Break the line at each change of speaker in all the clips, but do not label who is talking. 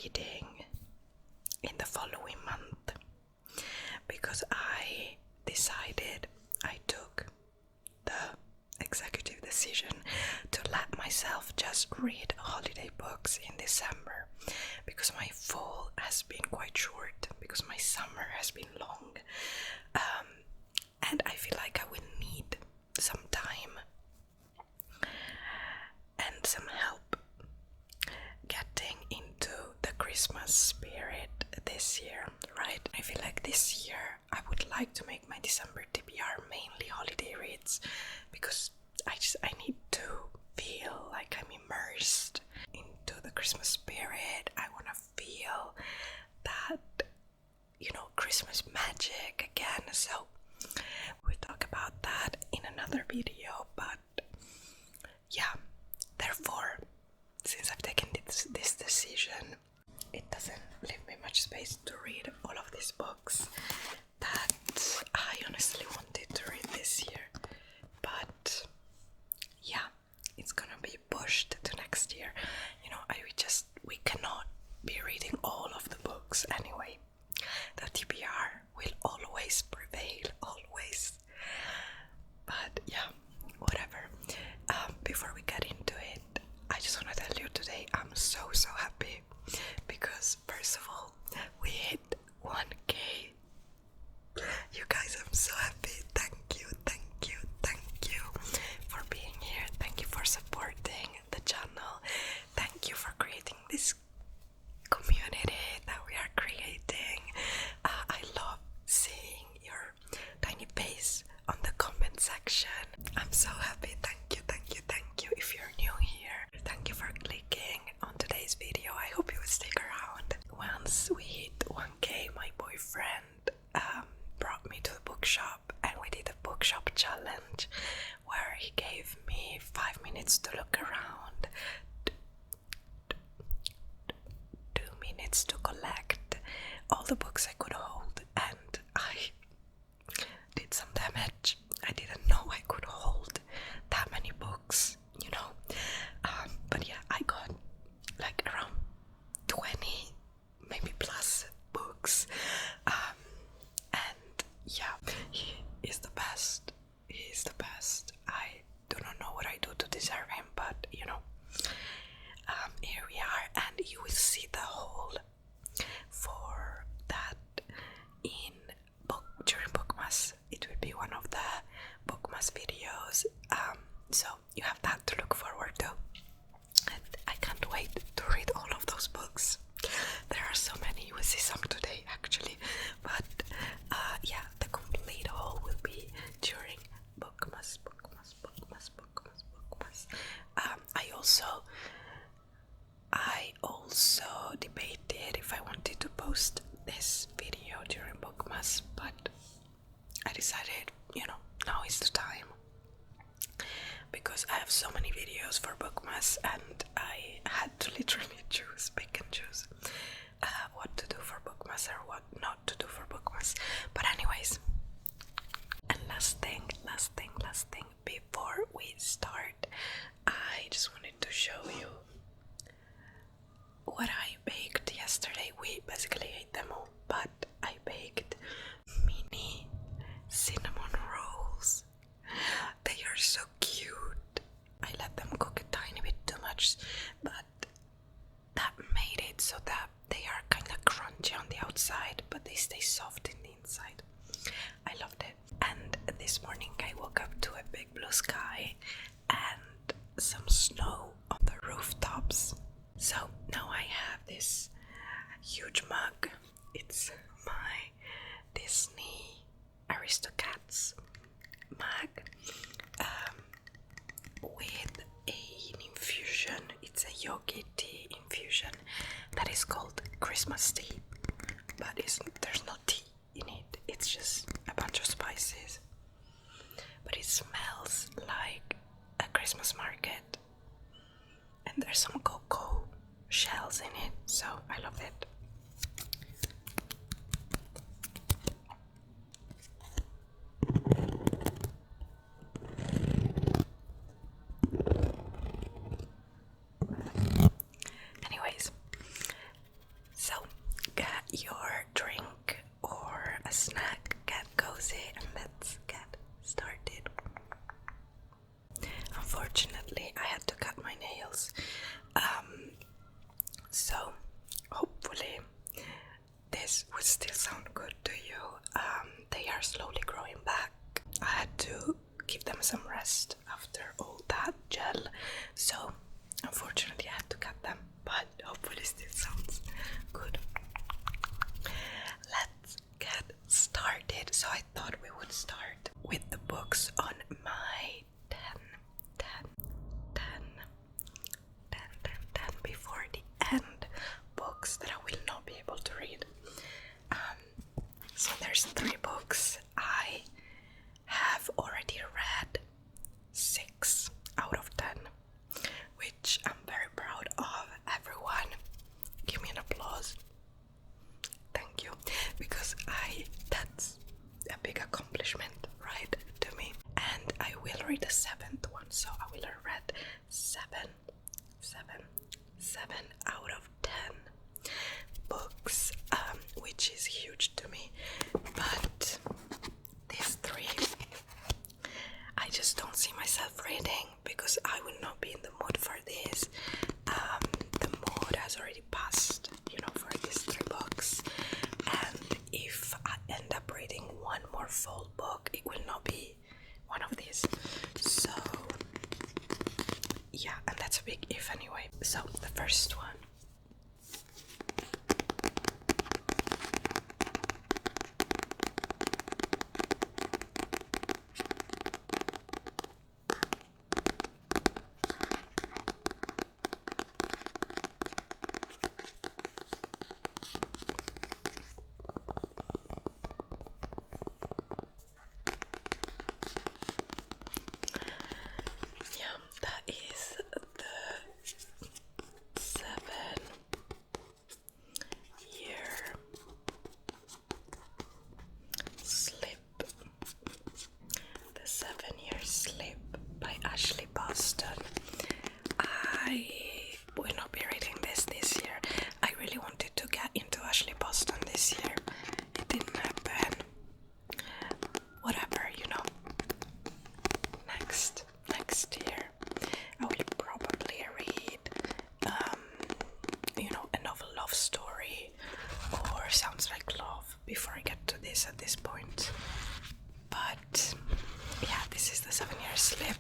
reading in the following month, because I took the executive decision to let myself just read holiday books in December, because my fall has been quite short, because my summer has been long, and I feel like I will need some time and some help getting into the Christmas spirit this year, right? I feel like this year I would like to make my December TBR mainly holiday reads, because I need to feel like I'm immersed into the Christmas spirit. I want to feel that, Christmas magic again. So we'll talk about that in another video, but yeah, therefore, since I've taken this decision, it doesn't leave me much space to read all of these books that I honestly wanted to read this year. But yeah, it's gonna be pushed to next year. We cannot be reading all of the books anyway. The TBR will always prevail, always. But yeah, whatever. Before we get into it, I just want to tell you today I'm so happy, because first of all, we hit 1K. You guys, I'm so happy. Thank you for being here. Thank you for supporting the channel. Thank you for creating this community that we are creating. I love seeing your tiny face on the comment section. I'm so happy. Thank you. If you're new here, thank you for clicking on today's video. I hope you will stick around. Once we hit 1K, my boyfriend brought me to the bookshop, and we did a bookshop challenge where he gave me 5 minutes to look around, 2 minutes to collect all the books I could hold, and I did some damage. I didn't know I could hold that many books, but yeah, I got like around 20, maybe plus books, and yeah, he is the best. I do not know what I do to deserve him, but here we are, and you will see the whole for that during Bookmas. It will be one of the Bookmas videos, so you have that to look forward to, and I can't wait to read all of those books. There are so many. You will see some today actually, but yeah, the complete haul will be during Bookmas. I also debated if I wanted to post this video during Bookmas, but I decided, now is the time, because I have so many videos for Bookmas, and I had to literally pick and choose what to do for Bookmas or what not to do for Bookmas. But anyways, and last thing before we start, I just wanted to show you what I baked yesterday. We basically ate them all, but I baked mini cinnamon rolls. They are so cute. I let them cook a tiny bit too much, but that made it so that they are kind of crunchy on the outside, but they stay soft in the inside. I loved it. And this morning I woke up to a big blue sky and some snow on the rooftops. So now I have this huge mug. It's my Disney Aristocats mug with an infusion. It's a yogi tea infusion that is called Christmas tea, but there's no tea in it. It's just a bunch of spices, but it smells like a Christmas market, and there's some cocoa shells in it, so I love it. Anyways, your drink or a snack, get cozy, and let's get started. Unfortunately, I had to cut my nails, so hopefully this will still sound good to you. They are slowly growing back. I had to give them some rest after all that gel, so unfortunately I had to cut them, but hopefully still sounds good. Let's get started. So I thought we would start with the books on my 10 before the end books that I will not be able to read. So there's 3 books. I have already read 6 out of 10, which I'm very proud of. Everyone, give me an applause. Thank you, because that's a big accomplishment, right, to me. And I will read the 7th one, so I will have read 7 out of 10 books, which is huge to me. But these 3, I just don't see myself reading because I will not be in the mood for this. The mood has already passed, for these 3 books. And if I end up reading one more full book, it will not be one of these. So yeah, and that's a big if anyway. So the first one. That is the 7-year slip. The 7-year slip by Ashley Boston. I will not be reading this year. I really wanted to get into Ashley Boston this year. It didn't happen. Whatever, Next year I will probably read a novel love story or Sounds Like Love before I get to this at this point. But yeah, this is the 7-year slip.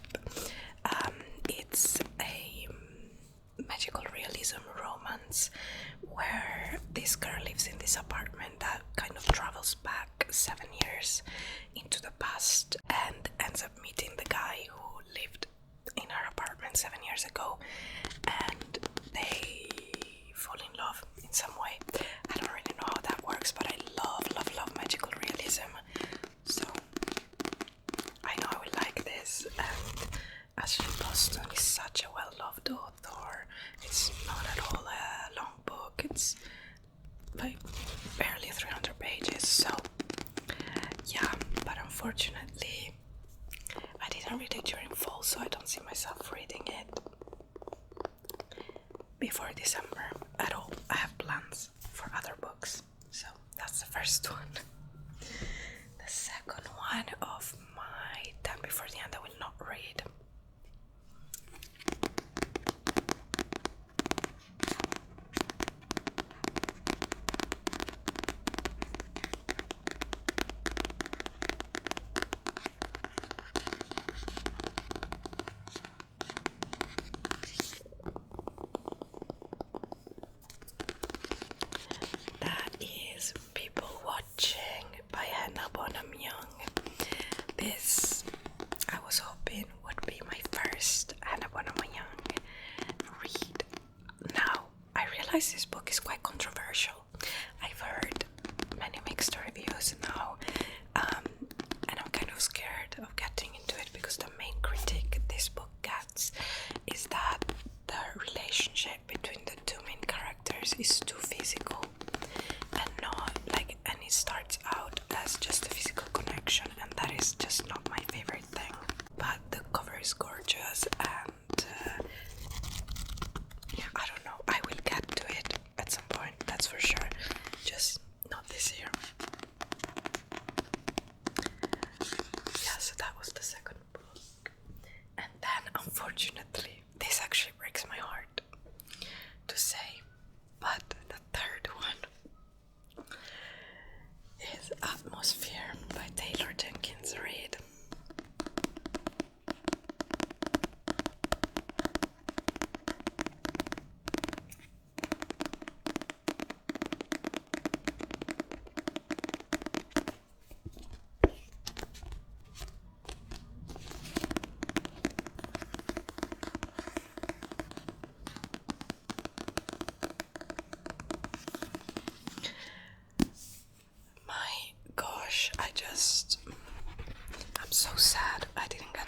It's a magical realism romance where this girl lives in this apartment that kind of travels back 7 years into the past and ends up meeting the guy who lived in her apartment 7 years ago, and they fall in love in some way. I don't really know how that works, but I love magical realism, so I know I will like this. And Ashley Boston is such a well-loved author. It's not at all a long book. It's like barely 300 pages, so yeah, but unfortunately I didn't read it during fall, so I don't see myself reading it before December at all. I have plans for other books, so that's the first one. The second one of my 10 before the end I will not read. This, I was hoping, would be my first Hannah Bonham Young read. Now, I realize this book is quite controversial. I've heard many mixed reviews now, and I'm kind of scared of getting into it because the main critique this book gets is that the relationship between the 2 main characters is too physical and not like, and it starts out as just a physical connection, and that is just not my favorite thing. But the cover is gorgeous, and yeah, I don't know, I will get to it at some point, that's for sure. Just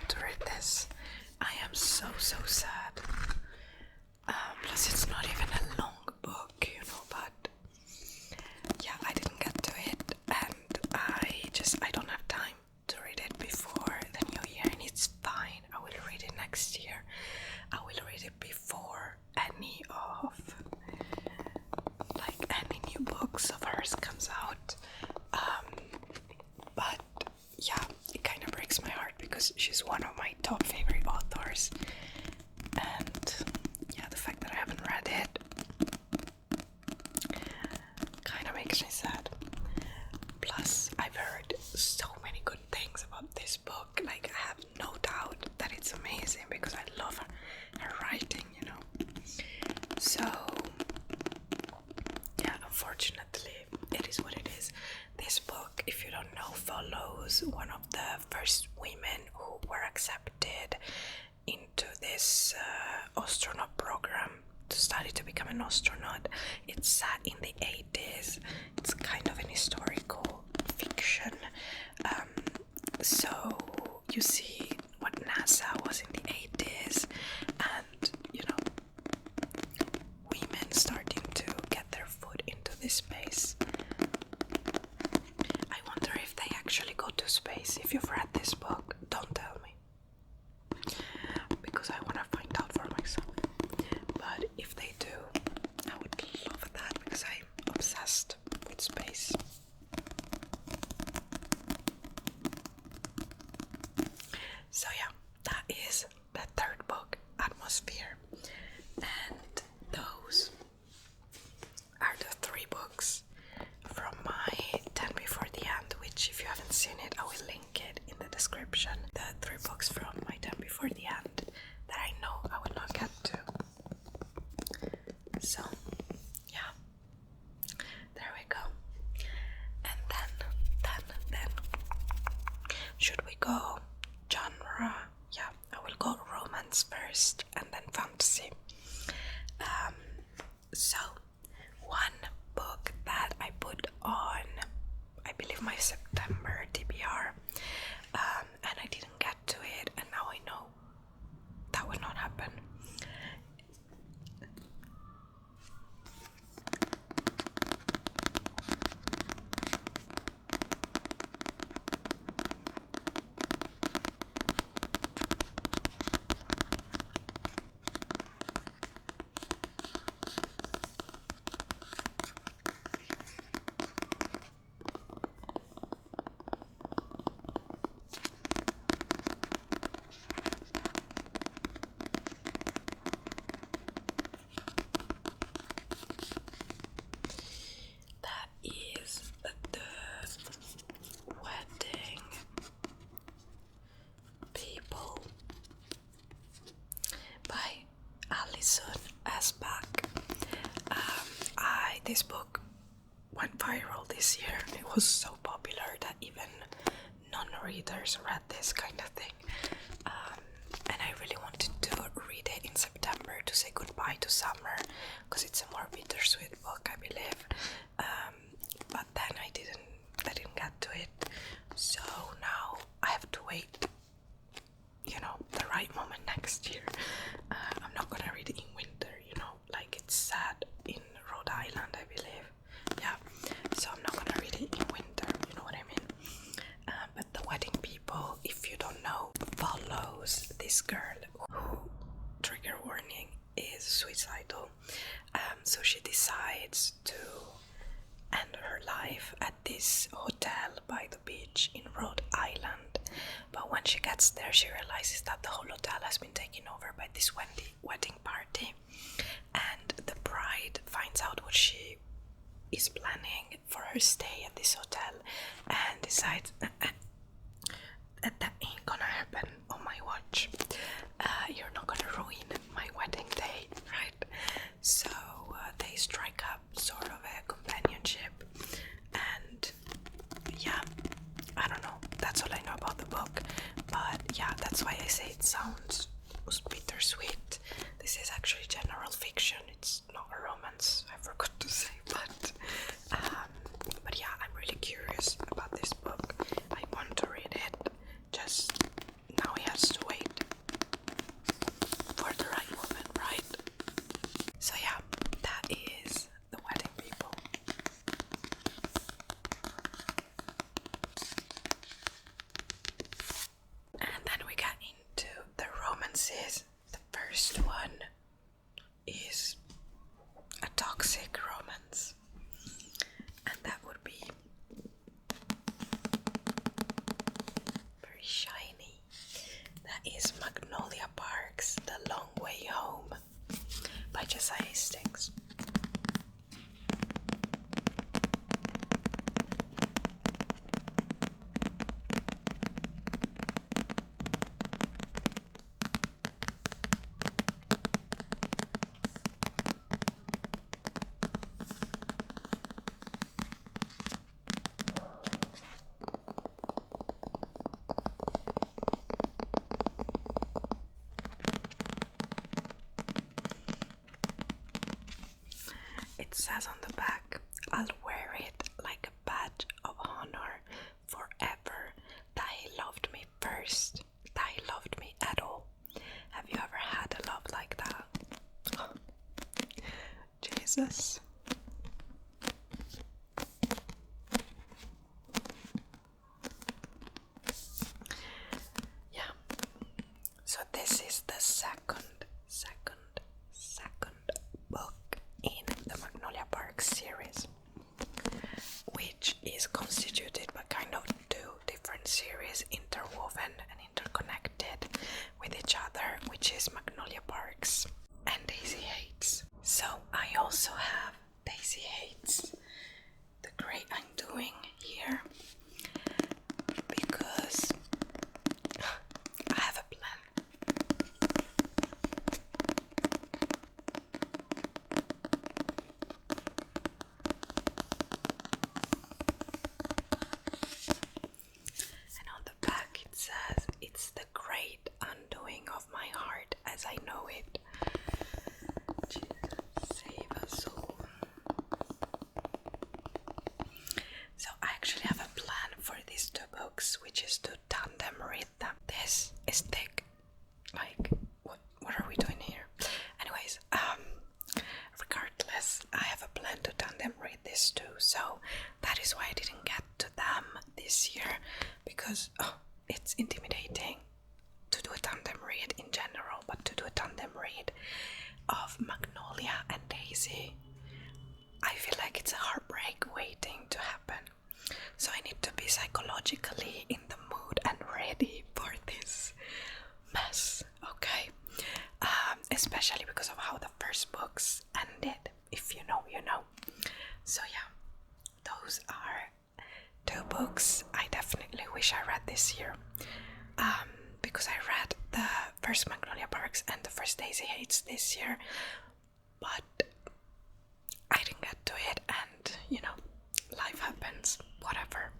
have to read this. I am so sad. Plus it's not even a long book, you know, but yeah, I didn't get to it, and I don't have time to read it before the new year, and it's fine. I will read it next year. I will read it before any new books of hers comes out. But yeah, it kind of breaks my heart because she's one of my top favorite authors, and yeah, the fact that I haven't read it kind of makes me sad. Plus, I've heard so many good things about this book. Like, I have no doubt that it's amazing because I love her writing, you know. So yeah, unfortunately, it is what it is. This book, if you don't know, follows one of the first women who were accepted into this astronaut program to study to become an astronaut. It's set in the 80s. It's kind of an historical fiction. So you see what NASA was in the 80s, and you know, women starting to get their foot into this space. I wonder if they actually go to space. If you've read this book, don't tell me, because I want to find out for myself. But if they do, I would love that because I'm obsessed with space. So yeah, that is the third book, Atmosphere. And those are the 3 books from my 10 Before the End, which if you haven't seen it, I will link it in the description. The 3 books from my 10 Before the End that I know I will not get to. So yeah, there we go. And then should we go genre? Yeah, I will go romance first and then fantasy. So one book that I put on, I believe, my September TBR, and I didn't get to it, and now I know that will not happen. This book went viral this year. It was so popular that even non-readers read this kind of thing. And I really wanted to read it in September to say goodbye to summer, because it's a more bittersweet book, I believe. But then I didn't get to it. So now I have to wait, you know, the right moment next year. I'm not gonna read it in winter, you know, like it's sad in Rhode Island, I believe. Yeah, so I'm not gonna read it in winter, you know what I mean? But The Wedding People, if you don't know, follows this girl who, trigger warning, is suicidal. So she decides to end her life at this hotel by the beach in Rhode Island. But when she gets there, she realizes that the whole hotel has been taken over by this wedding party, and the bride finds out what she is planning for her stay at this hotel and decides that ain't gonna happen on my watch. You're not gonna ruin my wedding day, right? So they strike up sort of a companionship, and yeah, I don't know, that's all I know about the book. But yeah, that's why I say it sounds bittersweet. This is actually general fiction, it's not a romance, I forgot to say. But yeah, I'm really curious about this book. I want to read it. Just now he has to says on the back, I'll wear it like a badge of honor forever, that he loved me first, that he loved me at all. Have you ever had a love like that? Oh, Jesus. Yeah. So this is the second book in the Magnolia Park series, which is constituted by kind of two different series interwoven and interconnected with each other, which is Magnolia Parks and Daisy Hates. So I also have Daisy Hates, the Great Undoing here, because I have a plan. And on the back it says, it's the great undoing of my heart as I know it. Jesus, save us all. So I actually have a plan for these two books, which is to tandem read them. This is thick. Like, what are we doing here? Anyways, regardless, I have a plan to tandem read these two, so that is why I didn't get to them this year, because it's intimidating to do a tandem read in general, but to do a tandem read of Magnolia and Daisy, I feel like it's a heartbreak waiting to happen. So I need to be psychologically in the mood and ready for this mess, okay? Especially because of how the first books ended. If you know, you know. So yeah, those are two books I definitely wish I read this year. Because I read the first Magnolia Parks and the first Daisy Hates this year, but I didn't get to it, and you know, life happens, whatever.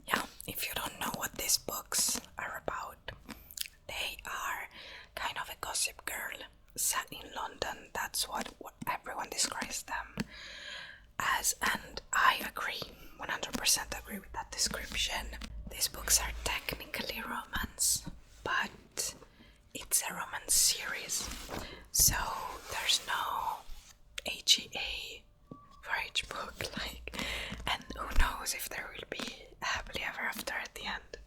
Yeah, if you don't know what these books are about, they are kind of a gossip girl set in London. That's what everyone describes them as, and I agree, 100% agree with that description. These books are technically romance, but it's a romance series, so there's no HEA for each book, like, and who knows if there will be a happily ever after at the end.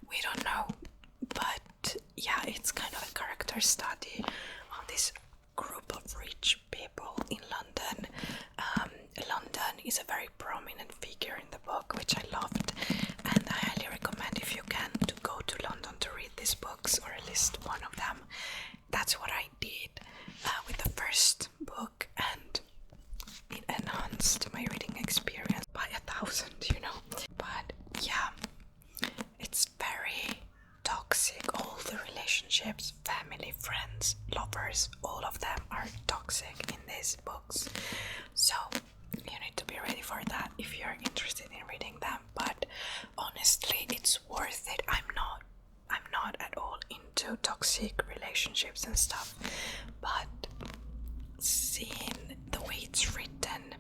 We don't know, but yeah, it's kind of a character study on this group of rich people in London. London is a very prominent figure in the book, which I loved, and I highly recommend, if you can, to go to London to read these books, or at least one of them. That's what I did with the first book, and it enhanced my reading experience by 1,000, you know. But yeah, it's very toxic. All the relationships, family, friends, lovers, all of them are toxic in these books. So you need to be ready for that if you're interested in reading them. But honestly, it's worth it. I'm not at all into toxic relationships and stuff, but seeing the way it's written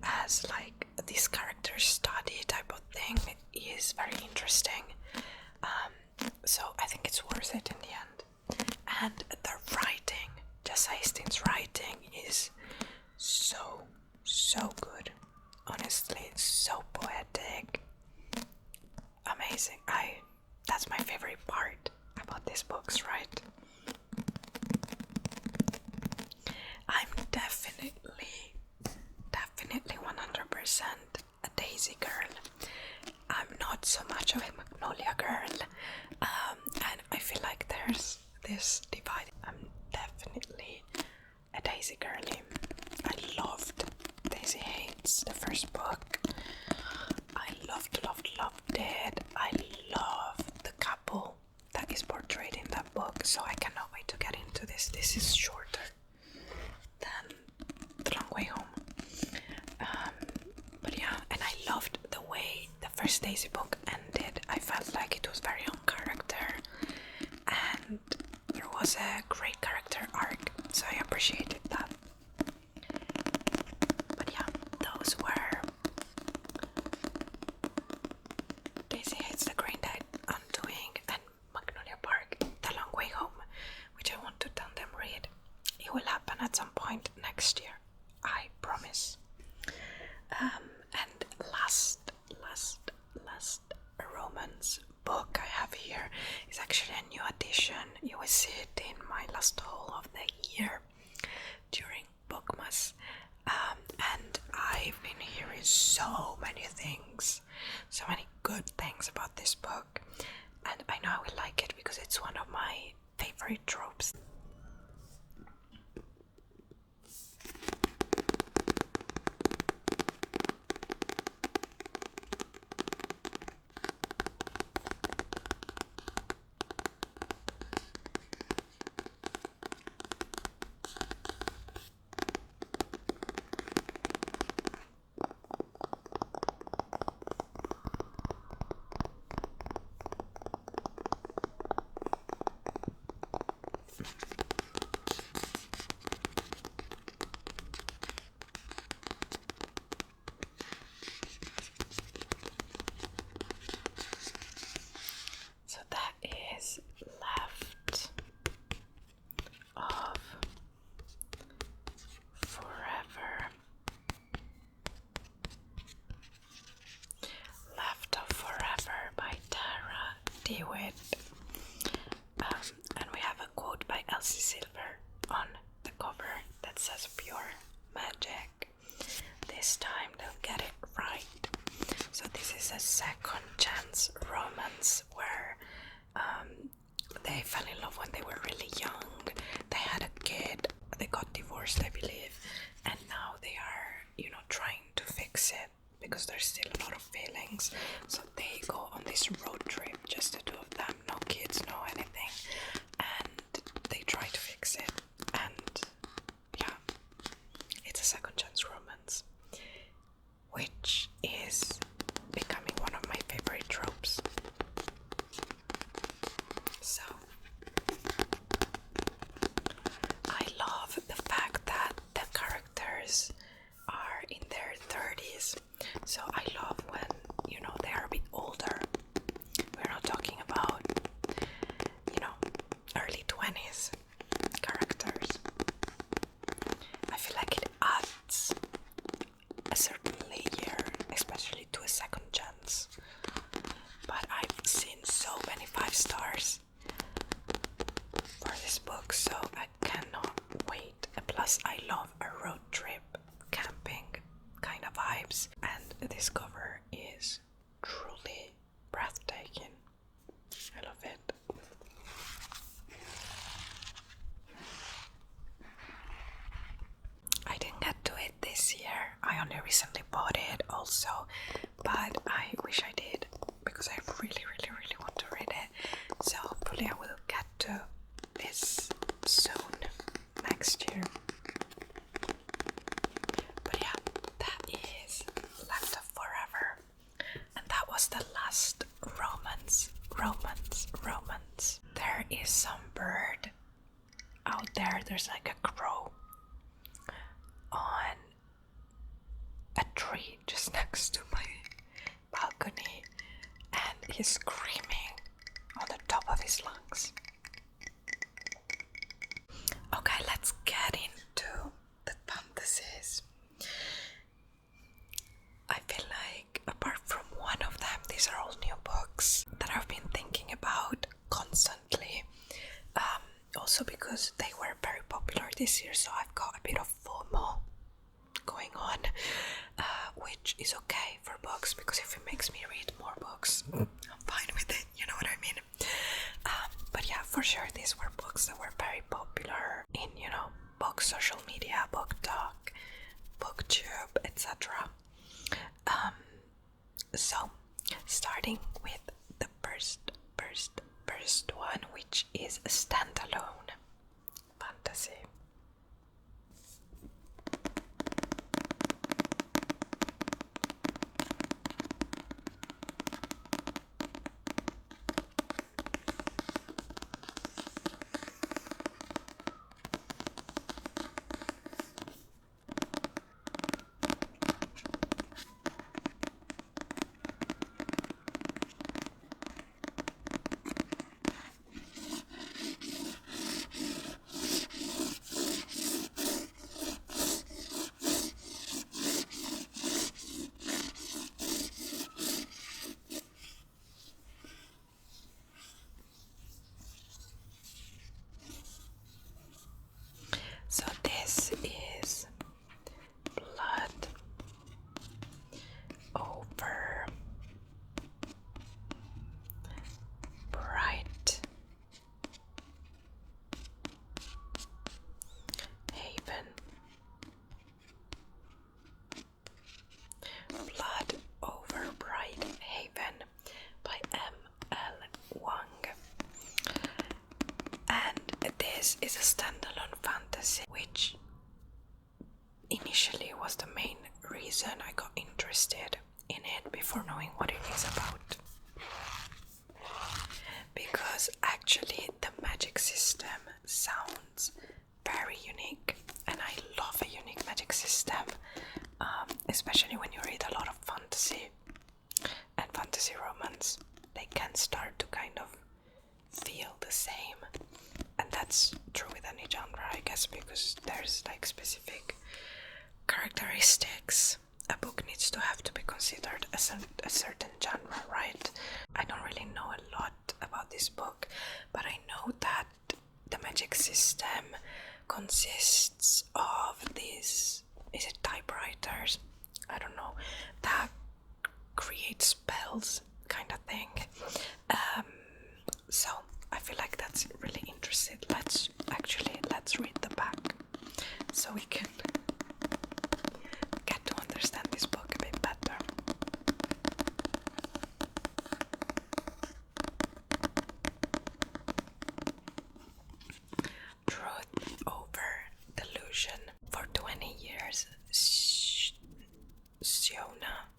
as like this character study type of thing is very interesting. So I think it's worth it in the end. And the writing, Jess Hastings' writing is so good. Honestly, so poetic. Amazing. That's my favorite part about these books, right? I'm definitely 100% a Daisy girl. I'm not so much of a Magnolia girl, and I feel like there's this divide. I'm definitely a Daisy girly. I loved Daisy Hates, the first book. I loved it. I love the couple that is portrayed in that book, so I cannot wait to get into this. This is shorter than The Long Way Home. But yeah, and I loved the way the first Daisy book ended. I felt like it was very on character, and there was a great character arc, so I appreciated that. But yeah, those were Daisy Hates the Green-Eyed Undoing and Magnolia Park, The Long Way Home, which I want to tandem read. It will happen at some point next year, I promise. And last romance book I have here is actually a new addition. You will see it in my last haul of the year during Bookmas. And I've been hearing so many things, so many good things about this book, and I know I will like it because it's one of my favorite tropes. So that is Left of Forever. Left of Forever by Tara DeWitt. And we have a quote by Elsie Silver on the cover that says pure magic. This time they'll get it right. So this is a second chance romance where they fell in love when they were really young. They had a kid, they got divorced, I believe, and now they are, trying to fix it because there's still a lot of feelings. So they go on this road trip, just the two of them, no kids, no anything, and they try to fix it. And yeah, it's a second chance romance, which is becoming one of my favorite tropes. So I love the fact that the characters are in their 30s. So I love when, they are a bit older. We're not talking about, early 20s characters. I feel like it adds a certain layer, especially to a second chance. But I've seen so many 5 stars for this book, so I cannot wait. Plus, I love a road trip, camping kind of vibes, and this cover is truly breathtaking. I love it. I didn't get to it this year. I only recently bought it also, but I wish I did because I really, really, really want to read it. So hopefully I will get to this soon, next year. But yeah, that is Left of Forever. And that was the last romance. There is some bird out there. There's like a crow on a tree just next to my balcony, and he's screaming on the top of his lungs. Okay, let's get into the fantasies. I feel like, apart from one of them, these are all new books that I've been thinking about constantly. Also because they were very popular this year, so I've got a bit of FOMO going on, which is okay for books, because if it makes me read more books, I'm fine with it, you know what I mean? But yeah, for sure, these were books that were very popular in, book social media, book talk, booktube, etc. So, starting with the first one, which is a standalone fantasy. this is a standalone fantasy, which initially was the main reason I got interested in it before knowing what it is about. Because actually the magic system sounds very unique, and I love a unique magic system, especially when you read a lot of fantasy and fantasy romance. They can start to kind of feel the same, and that's true with any genre, I guess, because there's like specific characteristics a book needs to have to be considered a certain genre, right? I don't really know a lot about this book, but I know that the magic system consists of these, is it typewriters? I don't know, that create spells kind of thing. So I feel like that's really interesting. Let's read the back so we can get to understand this book a bit better. Truth over delusion. For 20 years, Siona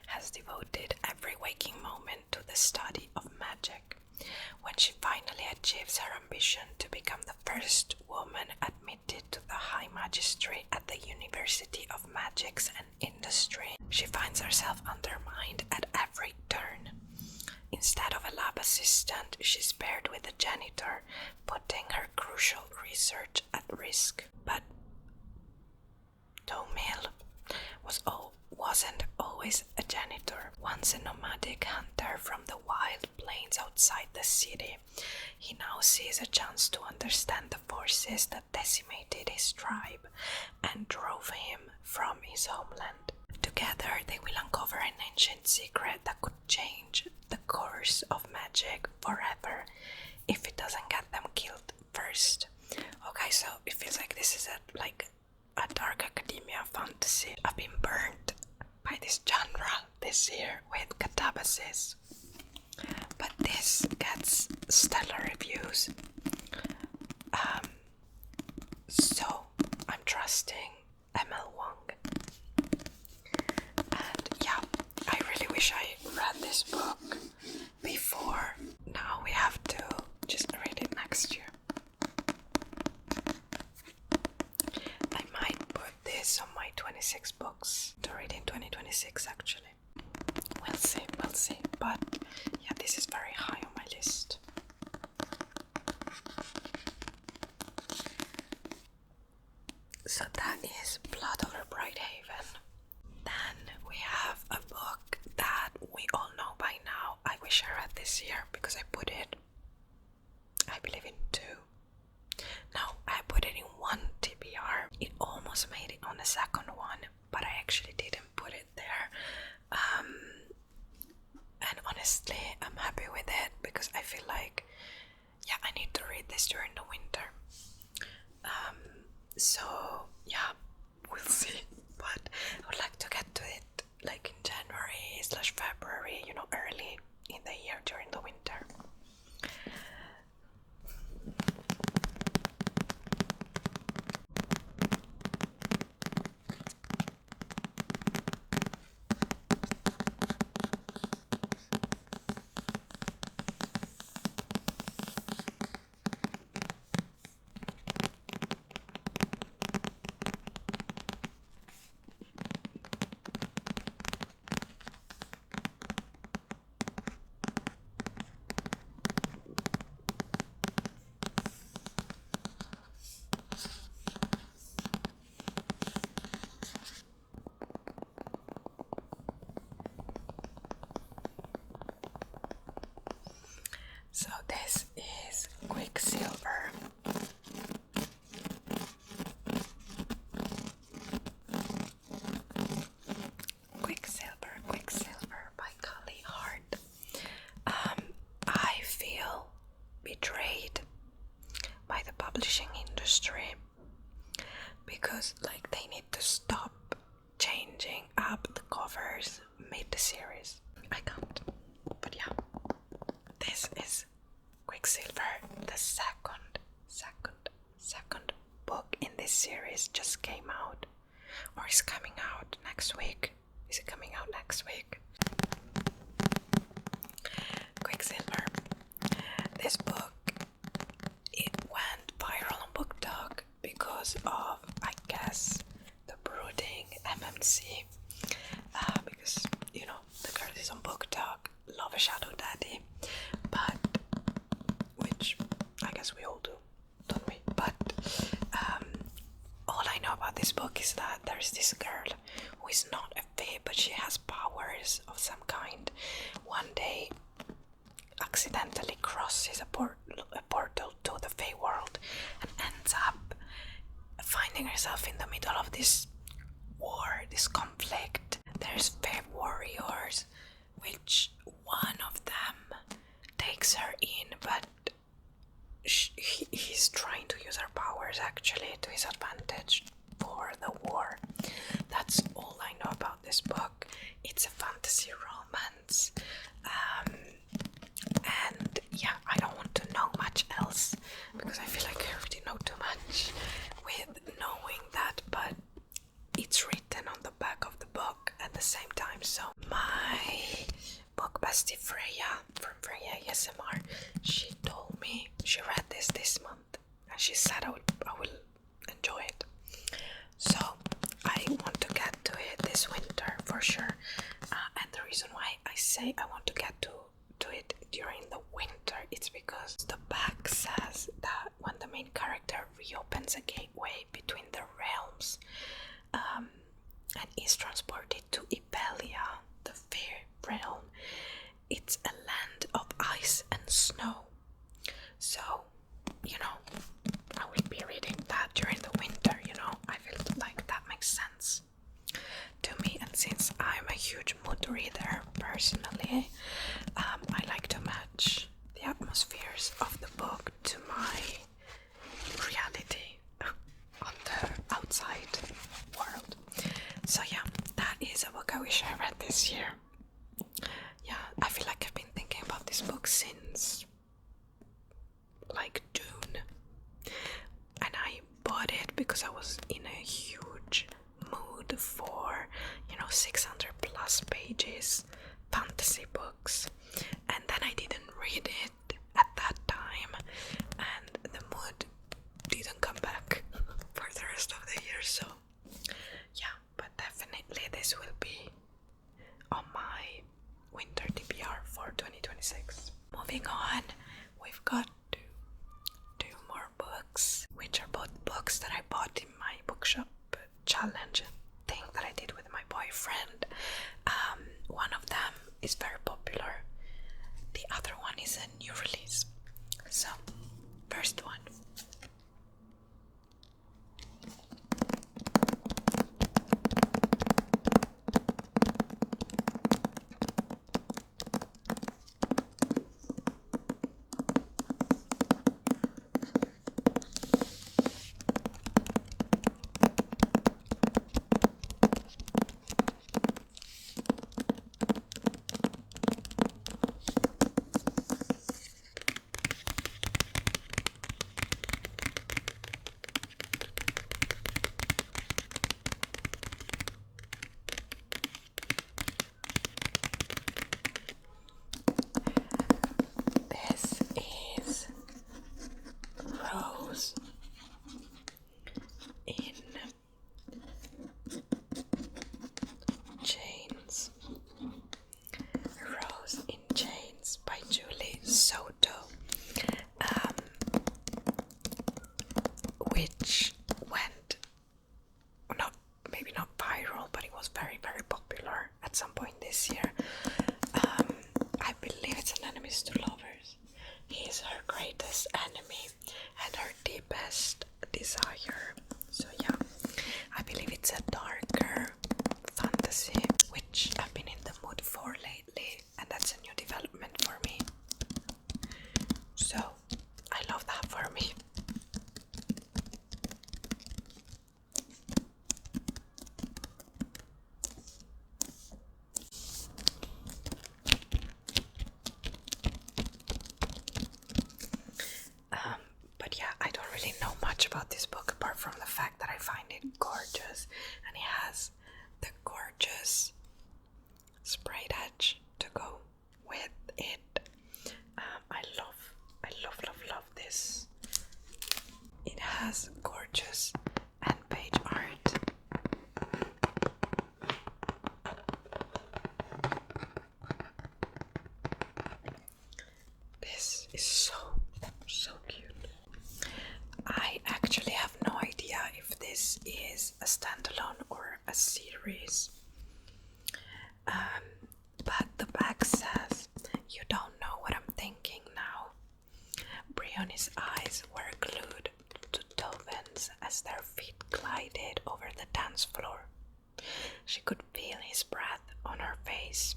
has devoted every waking moment to the study of magic. When she finally achieves her ambition to become the first woman admitted to the High Magistracy at the University of Magics and Industry, she finds herself undermined at every turn. Instead of a lab assistant, she's paired with a janitor, putting her crucial research at risk. But Tomil wasn't always a janitor. Once a nomadic hunter from the wild plains outside the city, he now sees a chance to understand the forces that decimated his tribe and drove him from his homeland. Together, they will uncover an ancient secret that could change the course of magic forever if it doesn't get them killed first. Okay, so it feels like this is a dark academia fantasy. I've been burned by this genre this year with Catabasis, but this gets stellar reviews. So I'm trusting ML Wong. And yeah, I really wish I read this book before. Now we have to just read it next year. I might put this on my 26 books to read in 2026 actually. We'll see. But yeah, this is very high on my list. So that is Blood Over Brighthaven. Then we have a book that we all know by now. I wish I read this year because I put it, I believe, in 2. No, I put it in 1 TBR. It almost made it on the second one, but I actually didn't put it there. And honestly, I'm happy with it because I feel like, yeah, I need to read this during the winter. So yeah, we'll see. But I would like to get to it like in January/February, early in the year during the winter. So this is Quicksilver. Quicksilver by Cully Hart. I feel betrayed by the publishing industry because they need to stop changing up the covers mid the series. I can't. But yeah. This is Quicksilver, the second second book in this series just came out, or is coming out next week. Is it coming out next week? Quicksilver. This book, it went viral on BookTok because of, I guess, the brooding MMC. Because, you know, the girl is on BookTok, love a shadow daddy, but, which I guess we all do, don't we? But all I know about this book is that there's this girl who is not a fae, but she has powers of some kind. One day accidentally crosses a portal to the fae world and ends up finding herself in the middle of this war, this conflict. There's fae warriors, which one of them takes her in, but he's trying to use her powers actually to his advantage for the war. That's all I know about this book. It's a fantasy romance, and yeah, I don't want to know much else because I feel like I already know too much with knowing that, but it's written on the back of the book at the same time. So my book bestie Freya from Freya ASMR, she told me she read this month and she said I will enjoy it. So I want to get to it this winter for sure. And the reason why I say I want to get to it during the winter, it's because the back says that when the main character reopens a gateway between the realms and is transported to Ibelia, the fair realm, it's a land of ice and snow. So, you know, I will be reading that during the winter, you know. I feel like that makes sense to me, and since I'm a huge mood reader personally, I like to match the atmospheres of the book to my reality on the outside world. So yeah, that is a book I wish I read this year. Yeah, I feel like I've been thinking about this book since like June, and I bought it because I was in a huge mood for, you know, 600 plus pages fantasy books, and then I didn't read it at that time and the mood didn't come back for the rest of the year. So yeah, but definitely this will be on my winter TBR for 2026. Moving on, we've got two more books, which are both books that I bought in my bookshop challenge thing that I did with my boyfriend. One of them is very popular, the other one is a new release. So, first one. Which went maybe not viral, but it was very, very popular at some point this year. I believe it's an enemies to lovers. He is her greatest enemy and her deepest desire. So yeah, I believe it's a darker fantasy, which I've been in the mood for lately, and that's a new development for me. So I love that for me. gorgeous, and it has the gorgeous sprayed edge to go with it. I love this. It has gorgeous end page art. This is so cute. I actually have no idea if this is a standalone or a series. But the back says, "You don't know what I'm thinking now." Brioni's eyes were glued to Tobin's as their feet glided over the dance floor. She could feel his breath on her face.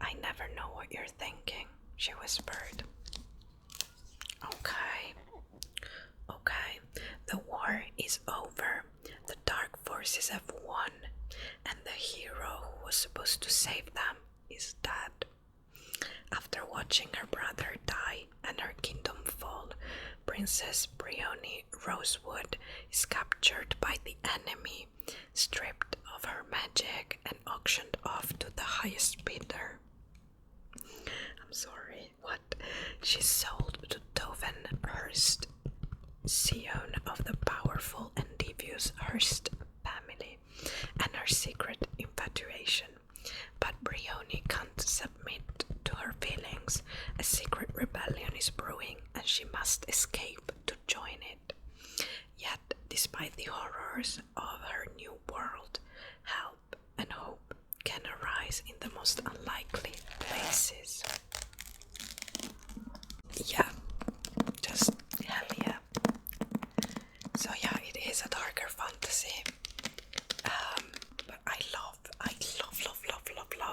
"I never know what you're thinking," she whispered. Okay. The war is over. The dark forces have won, and the hero who was supposed to save them is dead. After watching her brother die and her kingdom fall, Princess Brioni Rosewood is captured by the enemy, stripped of her magic, and auctioned off to the highest bidder. I'm sorry, what? She's sold to Toven Hurst, scion of the powerful and devious Hurst family, and her secret infatuation. But Brioni can't submit to her feelings. A secret rebellion is brewing, and she must escape to join it. Yet, despite the horrors of her new world, help and hope can arise in the most unlikely places. Yeah, just hell yeah. So yeah, it is a darker fantasy. But I love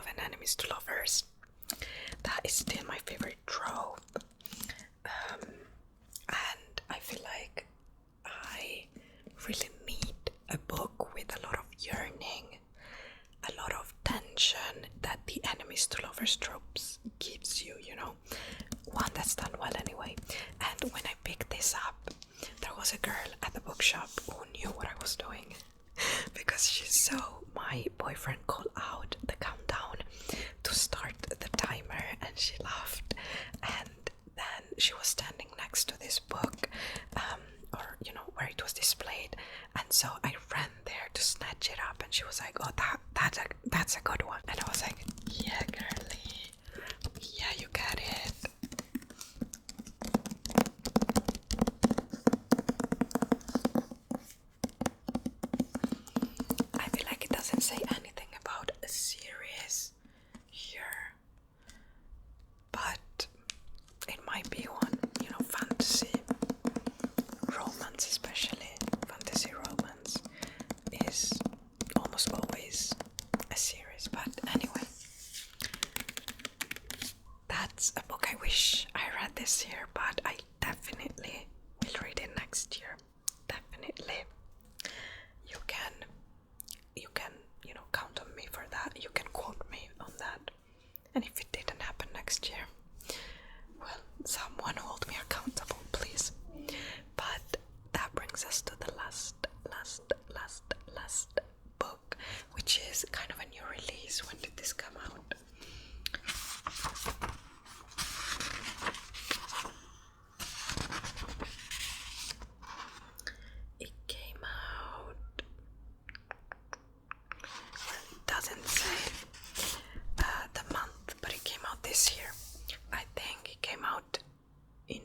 an enemies to lovers. That is still my favorite trope. And I feel like I really need a book with a lot of yearning, a lot of tension that the enemies to lovers tropes gives you, you know. One that's done well anyway. And when I picked this up, there was a girl at the bookshop who knew what I was doing. Because she saw my boyfriend call out the countdown to start the timer, and she laughed. And then she was standing next to this book, or you know, where it was displayed, and so I ran there to snatch it up, and she was like, "Oh, that's a good one." And I was like, "Yeah, girly, yeah, you got it." I feel like it doesn't say anything about a series here, but it might be one, you know, fantasy, romance especially. Fantasy romance is almost always a series, but anyway. That's a book I wish I read this year, but I definitely will read it next year. Definitely. You can, you know, count on me for that. You can quote me on that. And if it didn't happen next year, well, someone hold me accountable, please. But that brings us to the last book, which is kind of a new release. When did this come out? It came out, well, it doesn't say the month, but it came out this year. I think it came out in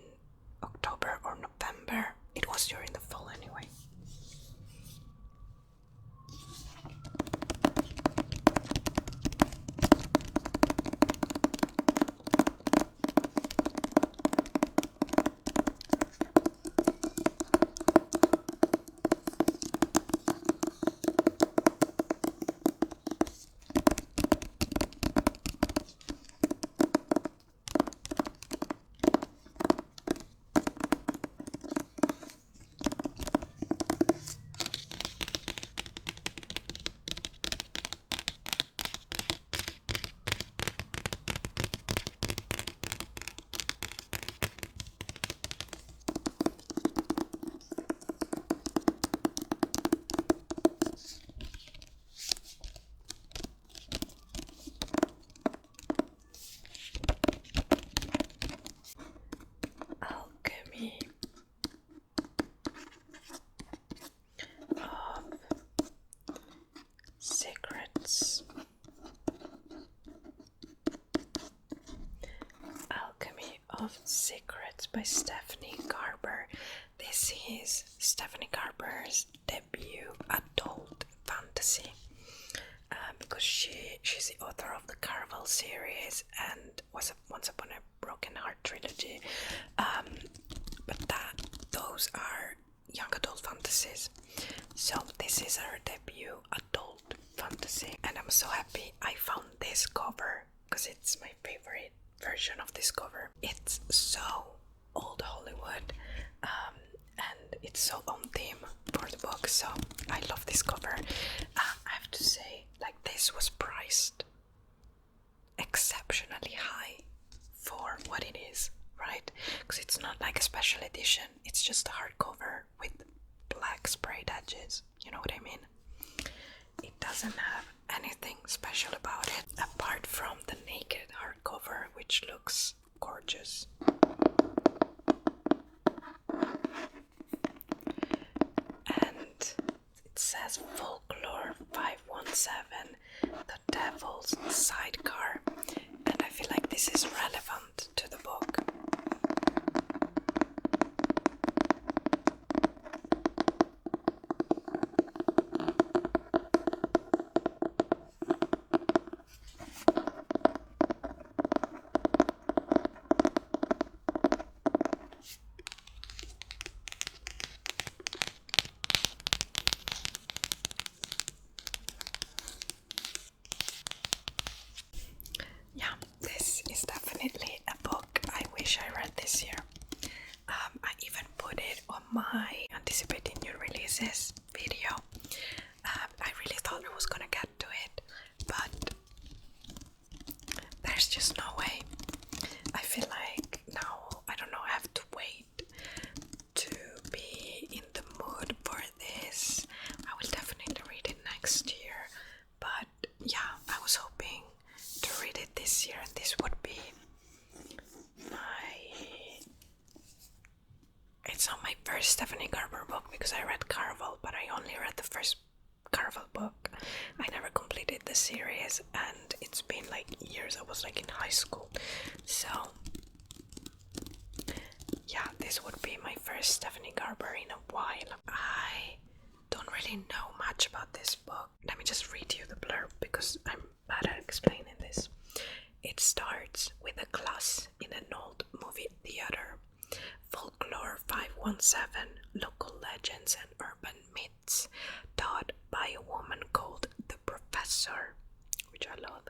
It's by Stephanie Garber. This is Stephanie Garber's debut adult fantasy. Because she's the author of the Caraval series and was Once Upon a Broken Heart trilogy. But those are young adult fantasies. So this is her debut adult fantasy, and I'm so happy I found this cover because it's my favorite version of this cover. It's so old Hollywood, and it's so on theme for the book, so I love this cover. I have to say, like, this was priced exceptionally high for what it is, right? Because it's not like a special edition, it's just a hardcover with black sprayed edges, you know what I mean? It doesn't have anything special about it apart from the naked hardcover, which looks gorgeous. And it says Folklore 517, the Devil's Sidecar, and I feel like this is relevant to the book. This is definitely a book I wish I read this year. I even put it on my anticipating new releases video. I really thought I was gonna get to it, but there's just no way. I feel like now, I don't know, I have to wait to be in the mood for this. I will definitely read it next year, but yeah, I was hoping to read it this year, and this would be it's not my first Stephanie Garber book, because I read Caraval, but I only read the first Caraval book. I never completed the series, and it's been like years. I was like in high school, so yeah, this would be my first Stephanie Garber in a while. I don't really know much about this book. Let me just read you the blurb because I'm bad at explaining this. It starts with a class in an old movie theater. Folklore 517, local legends and urban myths, taught by a woman called the Professor, which I love.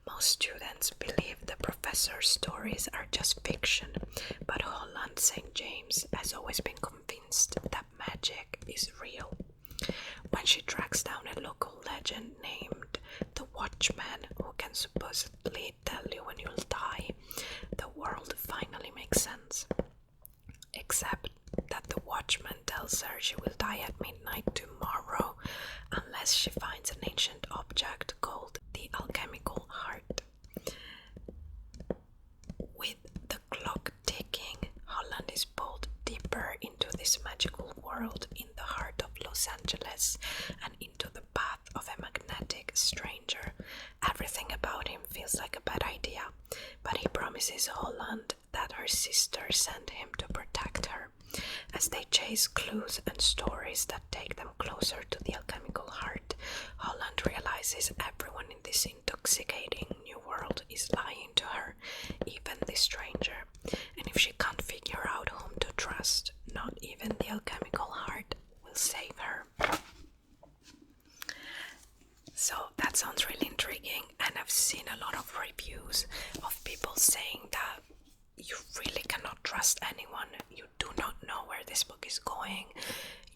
Most students believe the Professor's stories are just fiction, but Holland St. James has always been convinced that magic is real. When she tracks down a local legend named the Watchman, who can supposedly tell you when you'll die, the world finally makes sense. Except that the Watchman tells her she will die at midnight tomorrow unless she finds an ancient object called the alchemical heart. With the clock ticking, Holland is pulled deeper into this magical world in the heart of Los Angeles and into the path of a magnetic stranger. Everything about him feels like a bad idea, but he promises Holland that her sister sent him to protect her. As they chase clues and stories that take them closer to the alchemical heart, Holland realizes everyone in this intoxicating new world is lying to her, even the stranger. And if she can't figure out whom to trust, not even the alchemical heart will save her. So that sounds really intriguing, and I've seen a lot of reviews of people saying that you really cannot trust anyone. You do not know where this book is going.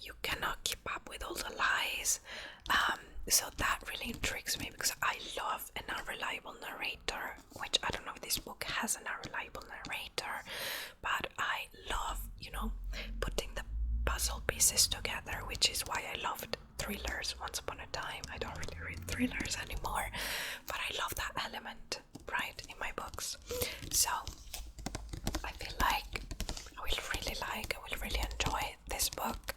You cannot keep up with all the lies. So that really intrigues me, because I love an unreliable narrator, which I don't know if this book has an unreliable narrator, but I love, putting the puzzle pieces together, which is why I loved thrillers once upon a time. I don't really read thrillers anymore, but I love that element, right, in my books. So I feel like I will really enjoy this book.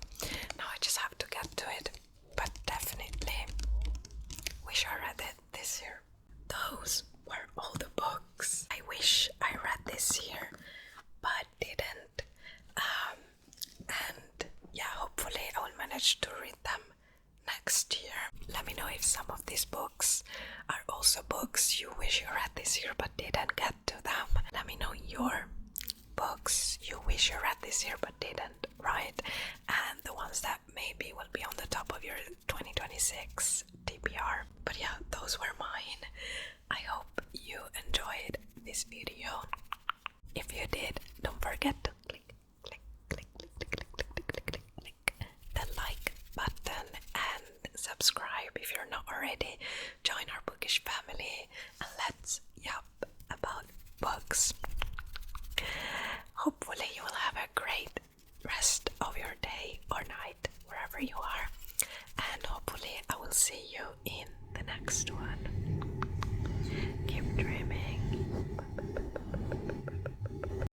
Now I just have to get to it, but definitely wish I read it this year. Those were all the books I wish I read this year, but didn't. manage to read them next year. Let me know if some of these books are also books you wish you read this year but didn't get to them. Let me know your books you wish you read this year but didn't, right? And the ones that maybe will be on the top of your 2026 TBR. But yeah, those were mine. I hope you enjoyed this video. If you did, don't forget to click the like button and subscribe if you're not already. Join our Bookish family and let's yap about books. Hopefully you will have a great rest of your day or night wherever you are, and hopefully I will see you in the next one.